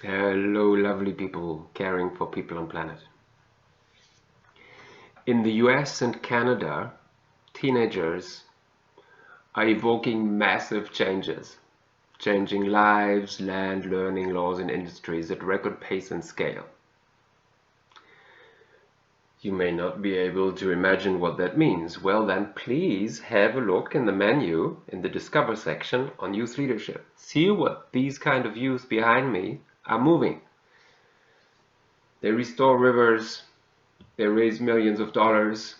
Hello, lovely people caring for people on planet. In the US and Canada, teenagers are evoking massive changes, changing lives, land, learning, laws, and industries at record pace and scale. You may not be able to imagine what that means. Well, then please have a look in the menu in the Discover section on youth leadership. See what these kind of youth behind me are moving. They restore rivers, they raise millions of dollars,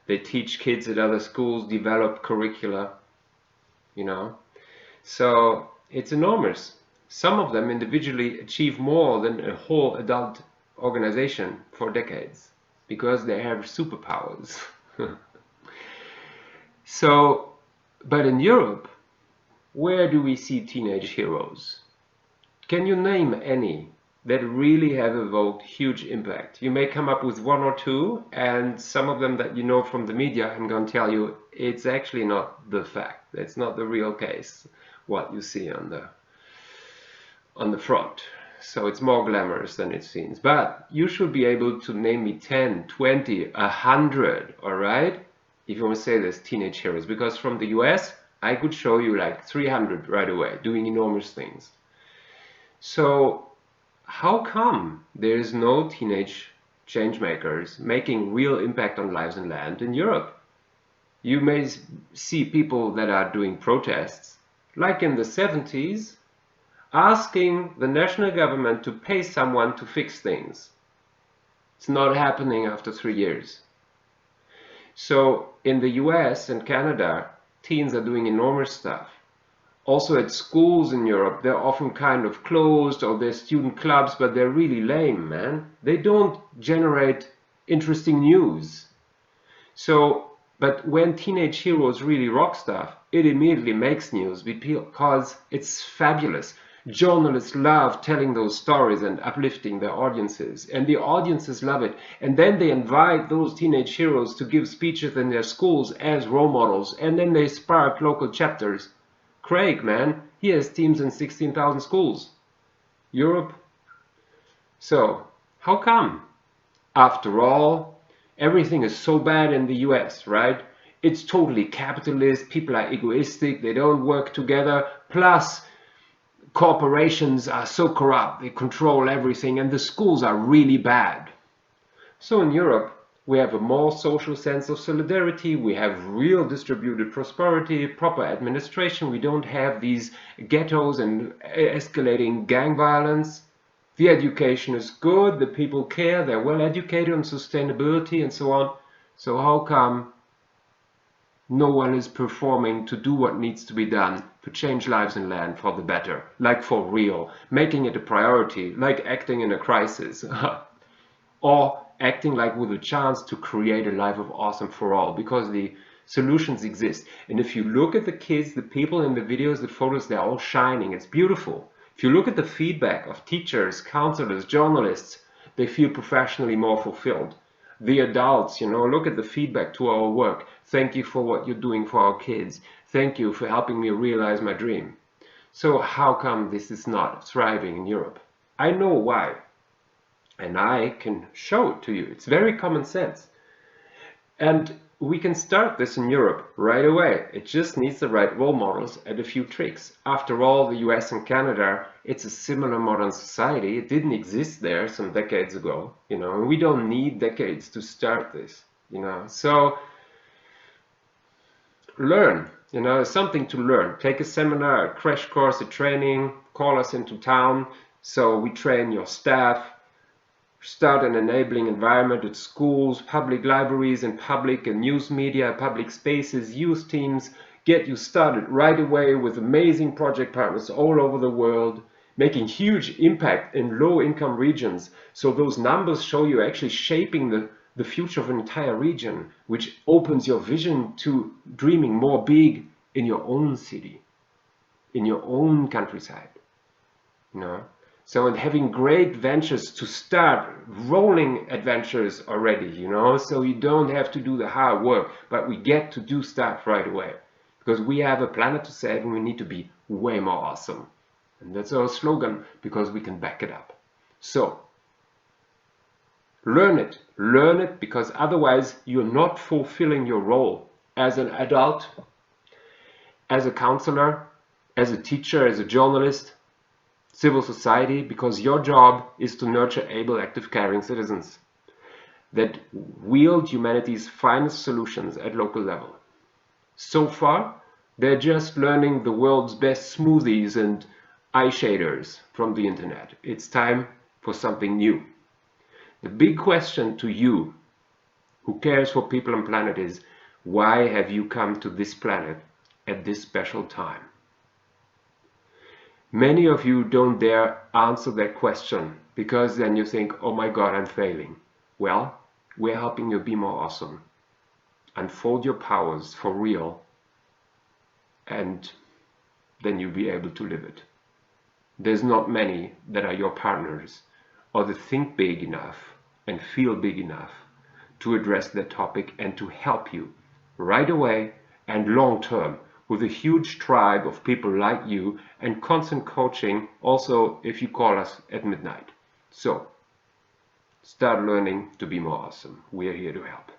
they teach kids at other schools, develop curricula, you know. So it's enormous. Some of them individually achieve more than a whole adult organization for decades because they have superpowers. So, but in Europe, where do we see teenage heroes? Can you name any that really have evoked huge impact? You may come up with one or two, and some of them that you know from the media, I'm going to tell you, it's actually not the fact. It's not the real case, what you see on the front. So it's more glamorous than it seems. But you should be able to name me 10, 20, 100, all right? If you want to say there's teenage heroes. Because from the US, I could show you like 300 right away, doing enormous things. So how come there's no teenage changemakers making real impact on lives and land in Europe? You may see people that are doing protests, like in the 70s, asking the national government to pay someone to fix things. It's not happening after 3 years. So in the US and Canada, teens are doing enormous stuff. Also at schools in Europe, they're often kind of closed, or they're student clubs, but they're really lame, man. They don't generate interesting news. So, but when teenage heroes really rock stuff, it immediately makes news because it's fabulous. Journalists love telling those stories and uplifting their audiences, and the audiences love it. And then they invite those teenage heroes to give speeches in their schools as role models, and then they spark local chapters. Craig, man, he has teams in 16,000 schools. Europe. So, how come? After all, everything is so bad in the US, right? It's totally capitalist, people are egoistic, they don't work together, plus corporations are so corrupt, they control everything, and the schools are really bad. So in Europe, we have a more social sense of solidarity, we have real distributed prosperity, proper administration, we don't have these ghettos and escalating gang violence. The education is good, the people care, they're well educated on sustainability and so on. So how come no one is performing to do what needs to be done to change lives and land for the better, like for real, making it a priority, like acting in a crisis, or acting like with a chance to create a life of awesome for all, because the solutions exist. And if you look at the kids, the people in the videos, the photos, they're all shining. It's beautiful. If you look at the feedback of teachers, counselors, journalists, they feel professionally more fulfilled. The adults, look at the feedback to our work. Thank you for what you're doing for our kids. Thank you for helping me realize my dream. So how come this is not thriving in Europe? I know why. And I can show it to you. It's very common sense. And we can start this in Europe right away. It just needs the right role models and a few tricks. After all, the US and Canada, it's a similar modern society. It didn't exist there some decades ago, and we don't need decades to start this, So learn, something to learn. Take a seminar, a crash course, a training, call us into town so we train your staff. Start an enabling environment at schools, public libraries, and public and news media, public spaces, youth teams. Get you started right away with amazing project partners all over the world, making huge impact in low-income regions. So those numbers show you actually shaping the future of an entire region, which opens your vision to dreaming more big in your own city, in your own countryside. So, and having great ventures to start, rolling adventures already, so you don't have to do the hard work, but we get to do stuff right away because we have a planet to save and we need to be way more awesome. And that's our slogan, because we can back it up. So, learn it, because otherwise you're not fulfilling your role as an adult, as a counselor, as a teacher, as a journalist, civil society, because your job is to nurture able, active, caring citizens that wield humanity's finest solutions at local level. So far, they're just learning the world's best smoothies and eye shaders from the internet. It's time for something new. The big question to you, who cares for people and planet, is why have you come to this planet at this special time? Many of you don't dare answer that question, because then you think, oh my God, I'm failing. Well, we're helping you be more awesome. Unfold your powers for real, and then you'll be able to live it. There's not many that are your partners or that think big enough and feel big enough to address that topic and to help you right away and long term, with a huge tribe of people like you and constant coaching also if you call us at midnight. So start learning to be more awesome. We're here to help.